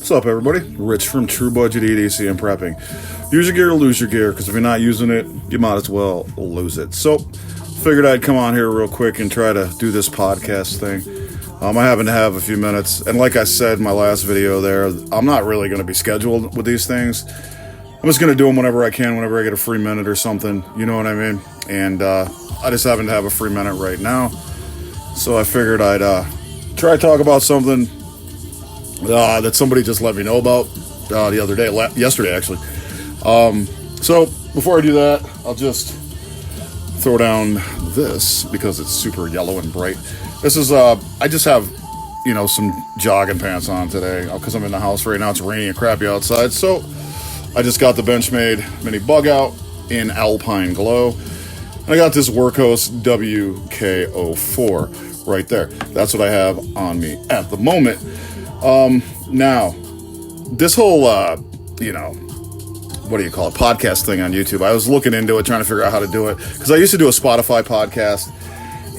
What's up, everybody? Rich from True Budget EDC and Prepping. Use your gear or lose your gear, because if you're not using it, you might as well lose it. So, figured I'd come on here real quick and try to do this podcast thing. I happen to have a few minutes, and like I said in my last video there, I'm not really going to be scheduled with these things. I'm just going to do them whenever I can, whenever I get a free minute or something, you know what I mean? And I just happen to have a free minute right now, so I figured I'd try to talk about something that somebody just let me know about the other day, yesterday actually. So before I do that, I'll just throw down this because it's super yellow and bright. This is I just have some jogging pants on today because I'm in the house right now. It's rainy and crappy outside, so I just got the Benchmade mini bug out in Alpine Glow, and I got this Workhorse WK04 right there. That's what I have on me at the moment. Now, this whole, what do you call it, podcast thing on YouTube, I was looking into it, trying to figure out how to do it, because I used to do a Spotify podcast,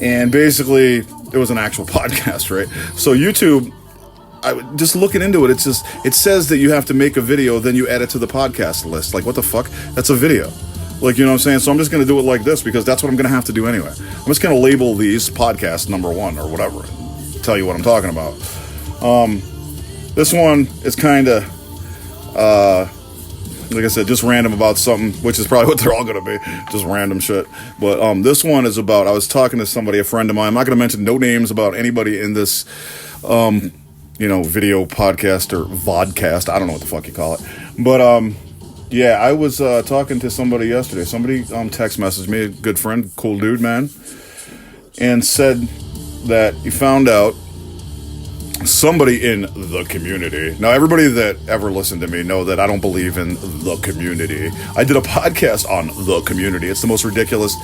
and basically, it was an actual podcast, right? So YouTube, just looking into it, it says that you have to make a video, then you add it to the podcast list. Like, what the fuck? That's a video. Like, you know what I'm saying? So I'm just going to do it like this, because that's what I'm going to have to do anyway. I'm just going to label these podcast number 1 or whatever, tell you what I'm talking about. This one is kind of, like I said, just random about something, which is probably what they're all going to be, just random shit. But this one is about, I was talking to somebody, a friend of mine. I'm not going to mention no names about anybody in this, video podcast or vodcast. I don't know what the fuck you call it. But, yeah, I was talking to somebody yesterday. Somebody text messaged me, a good friend, cool dude, man, and said that he found out somebody in the community. Now, everybody that ever listened to me know that I don't believe in the community. I did a podcast on the community. It's the most ridiculous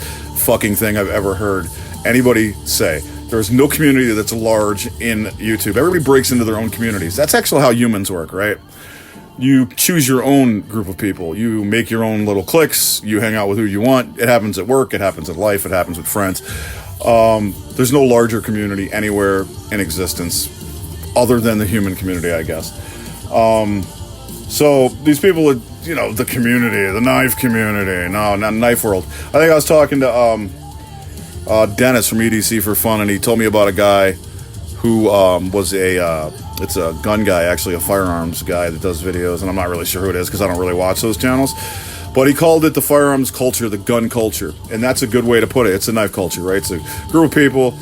fucking thing I've ever heard anybody say. There's no community that's large in YouTube. Everybody breaks into their own communities. That's actually how humans work, right? You choose your own group of people. You make your own little cliques. You hang out with who you want. It happens at work. It happens in life. It happens with friends. There's no larger community anywhere in existence other than the human community, I guess. So these people are, the community, the knife community. No, not knife world. I think I was talking to Dennis from EDC for Fun, and he told me about a guy who was it's a gun guy, actually, a firearms guy that does videos, and I'm not really sure who it is because I don't really watch those channels. But he called it the firearms culture, the gun culture, and that's a good way to put it. It's a knife culture, right? It's a group of people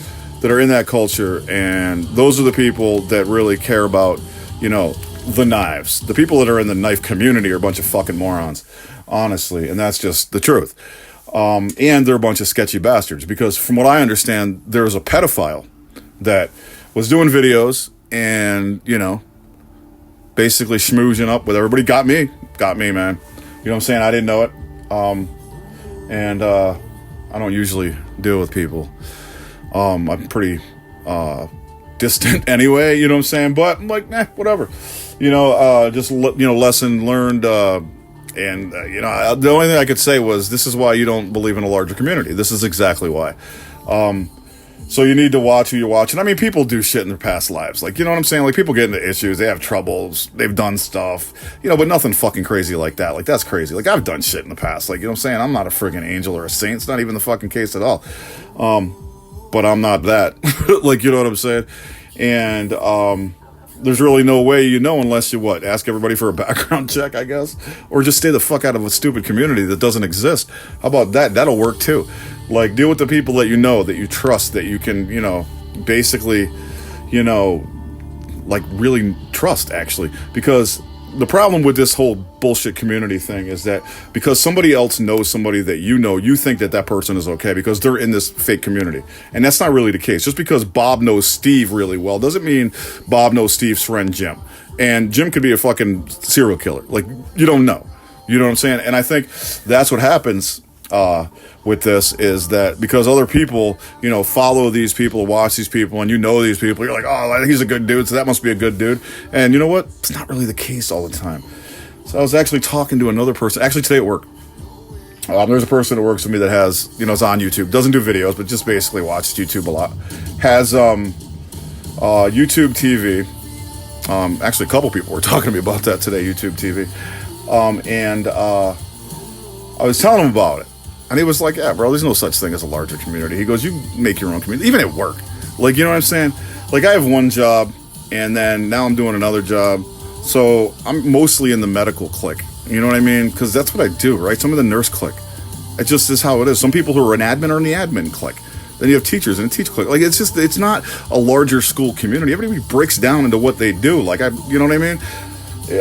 that are in that culture, and those are the people that really care about, the knives. The people that are in the knife community are a bunch of fucking morons, honestly, and that's just the truth. And they're a bunch of sketchy bastards, because from what I understand, there's a pedophile that was doing videos and, basically schmoozing up with everybody. Got me, man. You know what I'm saying? I didn't know it. And I don't usually deal with people. I'm pretty distant anyway, you know what I'm saying? But I'm like, whatever. Lesson learned. The only thing I could say was, this is why you don't believe in a larger community. This is exactly why. So you need to watch who you're watching. I mean, people do shit in their past lives. Like, you know what I'm saying? Like, people get into issues. They have troubles. They've done stuff. But nothing fucking crazy like that. Like, that's crazy. Like, I've done shit in the past. Like, you know what I'm saying? I'm not a friggin' angel or a saint. It's not even the fucking case at all. But I'm not that. Like, you know what I'm saying? And there's really no way unless you ask everybody for a background check, I guess, or just stay the fuck out of a stupid community that doesn't exist. How about that? That'll work too. Like, deal with the people that you know, that you trust, that you can, basically, really trust, actually. Because the problem with this whole bullshit community thing is that because somebody else knows somebody that you think that person is okay because they're in this fake community. And that's not really the case. Just because Bob knows Steve really well doesn't mean Bob knows Steve's friend Jim. And Jim could be a fucking serial killer. Like, you don't know. You know what I'm saying? And I think that's what happens with this, is that because other people, follow these people, watch these people, and these people, you're like, oh, I think he's a good dude, so that must be a good dude. And you know what? It's not really the case all the time. So I was actually talking to another person, actually today at work. There's a person that works with me that has, is on YouTube, doesn't do videos, but just basically watches YouTube a lot. Has YouTube TV, Actually, a couple people were talking to me about that today, YouTube TV. And I was telling him about it. And he was like, yeah, bro, there's no such thing as a larger community. He goes, you make your own community, even at work. Like, you know what I'm saying? Like, I have one job, and then now I'm doing another job. So I'm mostly in the medical clique. You know what I mean? Because that's what I do, right? Some of the nurse clique. It just is how it is. Some people who are an admin are in the admin clique. Then you have teachers in a teach clique. Like, it's not a larger school community. Everybody breaks down into what they do. Like, you know what I mean?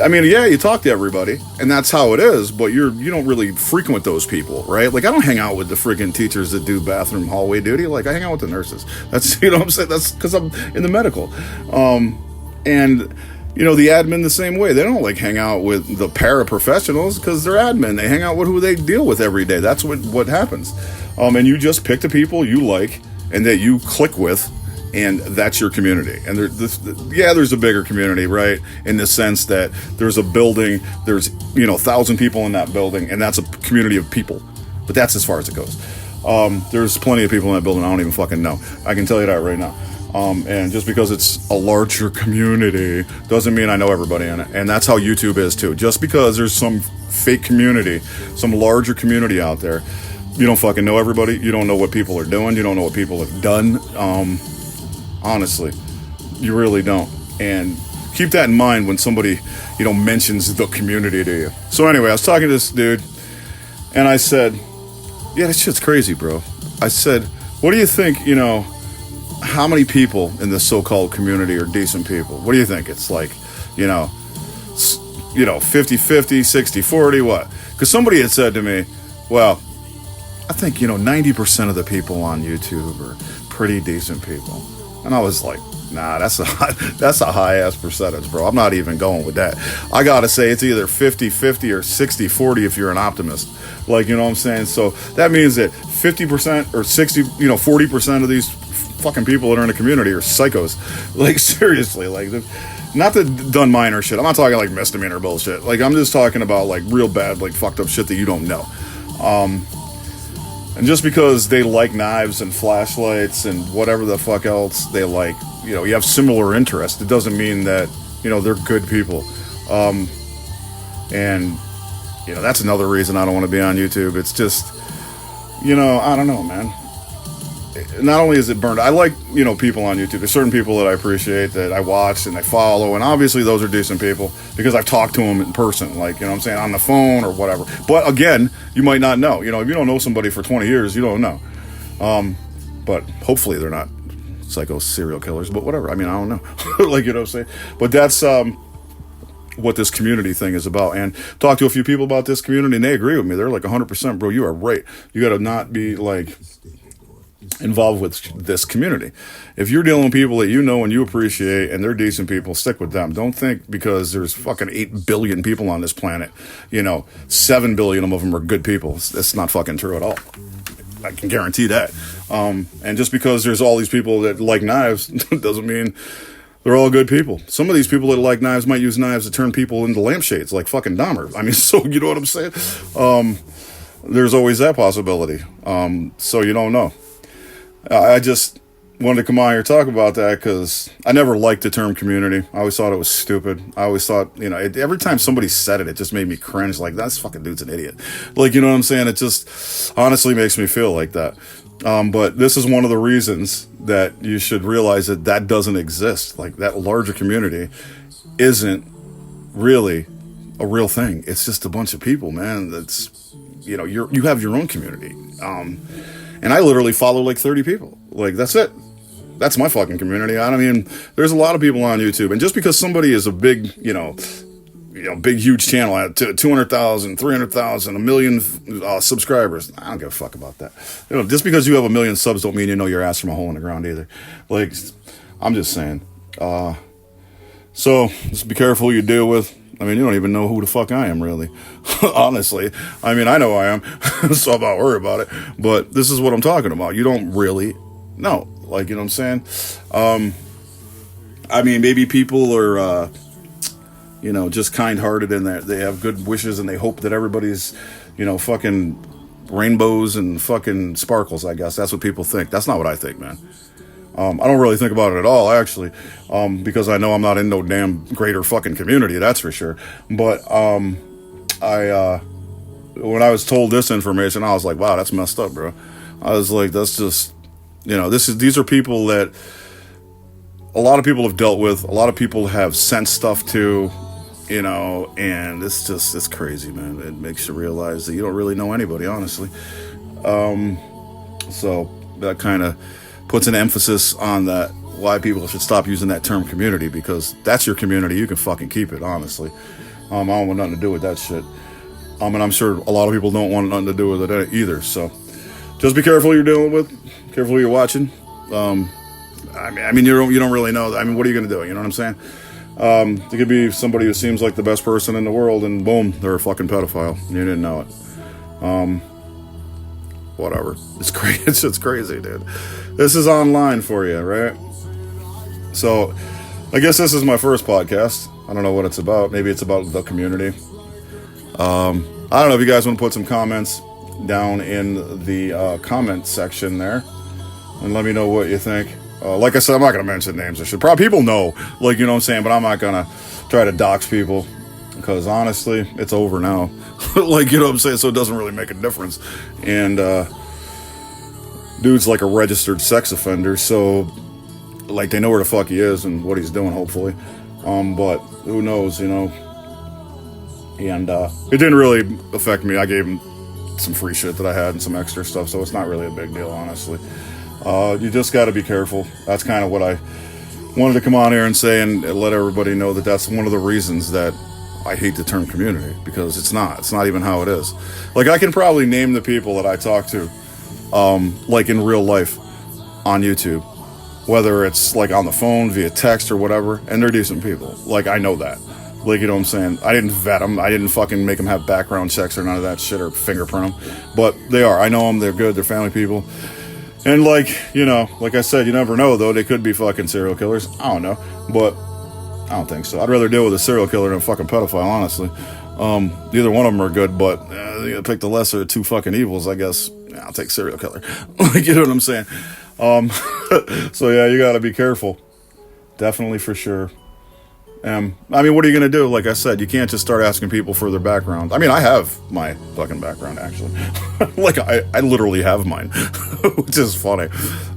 I mean, yeah, you talk to everybody, and that's how it is, but you don't really frequent those people, right? Like, I don't hang out with the freaking teachers that do bathroom hallway duty. Like, I hang out with the nurses. That's, you know what I'm saying? That's because I'm in the medical. And, you know, the admin the same way. They don't, like, hang out with the paraprofessionals because they're admin. They hang out with who they deal with every day. That's what happens. And you just pick the people you like and that you click with, and that's your community. And there's a bigger community, right? In the sense that there's a building, there's, 1,000 people in that building, and that's a community of people. But that's as far as it goes. There's plenty of people in that building I don't even fucking know. I can tell you that right now. And just because it's a larger community doesn't mean I know everybody in it. And that's how YouTube is too. Just because there's some fake community, some larger community out there, you don't fucking know everybody. You don't know what people are doing. You don't know what people have done. Honestly, you really don't. And keep that in mind when somebody, mentions the community to you. So anyway, I was talking to this dude, and I said, yeah, this shit's crazy, bro. I said, what do you think, how many people in this so-called community are decent people? What do you think? It's like, 50-50, 60-40, what? Because somebody had said to me, well, I think, 90% of the people on YouTube are pretty decent people. And I was like, nah, that's a high-ass percentage, bro. I'm not even going with that. I got to say it's either 50-50 or 60-40 if you're an optimist. Like, you know what I'm saying? So that means that 50% or 60, 40% of these fucking people that are in the community are psychos. Like, seriously, like, not the done minor shit. I'm not talking like misdemeanor bullshit. Like, I'm just talking about like real bad, like fucked up shit that you don't know. And just because they like knives and flashlights and whatever the fuck else they like, you have similar interests, it doesn't mean that, they're good people. And, that's another reason I don't want to be on YouTube. It's just, I don't know, man. Not only is it burned, I like, people on YouTube. There's certain people that I appreciate that I watch and I follow, and obviously those are decent people because I've talked to them in person, like, what I'm saying, on the phone or whatever. But again, you might not know. If you don't know somebody for 20 years, you don't know. But hopefully they're not psycho serial killers, but whatever. I mean, I don't know. Like, what I'm saying? But that's what this community thing is about. And talk to a few people about this community, and they agree with me. They're like 100%, bro, you are right. You got to not be like involved with this community. If you're dealing with people that you know and you appreciate and they're decent people, stick with them. Don't think because there's fucking 8 billion people on this planet, 7 billion of them are good people. That's not fucking true at all. I can guarantee that. And just because there's all these people that like knives doesn't mean they're all good people. Some of these people that like knives might use knives to turn people into lampshades, like fucking Dahmer. I mean, so you know what I'm saying? There's always that possibility. So you don't know. I just wanted to come on here and talk about that because I never liked the term community. I always thought it was stupid. I always thought, every time somebody said it, it just made me cringe. Like, that fucking dude's an idiot. Like, you know what I'm saying? It just honestly makes me feel like that. But this is one of the reasons that you should realize that doesn't exist. Like, that larger community isn't really a real thing. It's just a bunch of people, man. That's, you have your own community. And I literally follow like 30 people. Like, that's it. That's my fucking community. I mean, there's a lot of people on YouTube. And just because somebody is a big, big, huge channel at 200,000, 300,000, 1 million subscribers, I don't give a fuck about that. Just because you have 1 million subs don't mean you know your ass from a hole in the ground either. Like, I'm just saying. So, just be careful who you deal with. I mean, you don't even know who the fuck I am, really. Honestly. I mean, I know I am, so I'm not worried about it. But this is what I'm talking about. You don't really know. Like, you know what I'm saying? I mean, maybe people are, just kind-hearted and they have good wishes and they hope that everybody's, fucking rainbows and fucking sparkles, I guess. That's what people think. That's not what I think, man. I don't really think about it at all, actually, because I know I'm not in no damn greater fucking community, that's for sure. But when I was told this information, I was like, wow, that's messed up, bro. I was like, that's just, these are people that a lot of people have dealt with, a lot of people have sent stuff to, and it's crazy, man. It makes you realize that you don't really know anybody, honestly. So that kind of puts an emphasis on that, why people should stop using that term community, because that's your community. You can fucking keep it, honestly. I don't want nothing to do with that shit. And I'm sure a lot of people don't want nothing to do with it either. So just be careful who you're dealing with, careful who you're watching. I mean, you don't really know. I mean, what are you going to do? You know what I'm saying? It could be somebody who seems like the best person in the world, and boom, they're a fucking pedophile. You didn't know it. Whatever. It's crazy. It's crazy, dude. This is online for you, right? So, I guess this is my first podcast. I don't know what it's about. Maybe it's about the community. I don't know if you guys want to put some comments down in the comment section there, and let me know what you think. Like I said, I'm not going to mention names. I should probably, people know, like, you know what I'm saying, but I'm not going to try to dox people, because honestly, it's over now. Like, you know what I'm saying, so it doesn't really make a difference. And dude's like a registered sex offender, so like they know where the fuck he is and what he's doing, hopefully. But who knows, And it didn't really affect me. I gave him some free shit that I had and some extra stuff, so it's not really a big deal, honestly. You just got to be careful. That's kind of what I wanted to come on here and say, and let everybody know that that's one of the reasons that I hate the term community, because it's not even how it is. Like, I can probably name the people that I talk to, like in real life on YouTube, whether it's like on the phone, via text or whatever, and they're decent people. Like, I know that. Like, you know what I'm saying? I didn't vet them. I didn't fucking make them have background checks or none of that shit, or fingerprint them. But they are. I know them. They're good. They're family people. And like, like I said, you never know, though. They could be fucking serial killers. I don't know. But I don't think so. I'd rather deal with a serial killer than a fucking pedophile, honestly. Neither one of them are good, but you gotta pick the lesser of two fucking evils, I guess. Yeah, I'll take serial killer. Like, you know what I'm saying? So yeah, you gotta be careful. Definitely, for sure. I mean, what are you going to do? Like I said, you can't just start asking people for their background. I mean, I have my fucking background, actually. Like, I literally have mine, which is funny.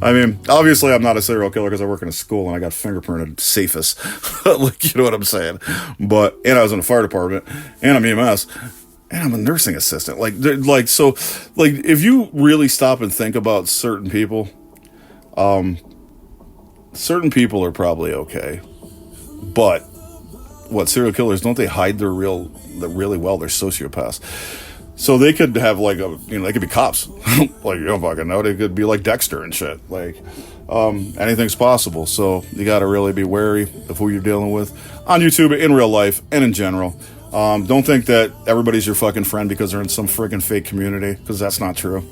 I mean, obviously, I'm not a serial killer because I work in a school and I got fingerprinted safest. Like, you know what I'm saying? And I was in the fire department, and I'm EMS, and I'm a nursing assistant. So, if you really stop and think about certain people are probably okay. But what, serial killers, don't they hide really well? They're sociopaths. So they could have they could be cops. Like, you don't fucking know. They could be like Dexter and shit. Like, anything's possible. So you got to really be wary of who you're dealing with on YouTube, in real life, and in general. Don't think that everybody's your fucking friend because they're in some freaking fake community, because that's not true.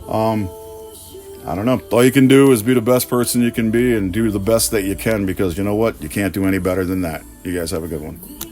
I don't know. All you can do is be the best person you can be and do the best that you can, because you know what? You can't do any better than that. You guys have a good one.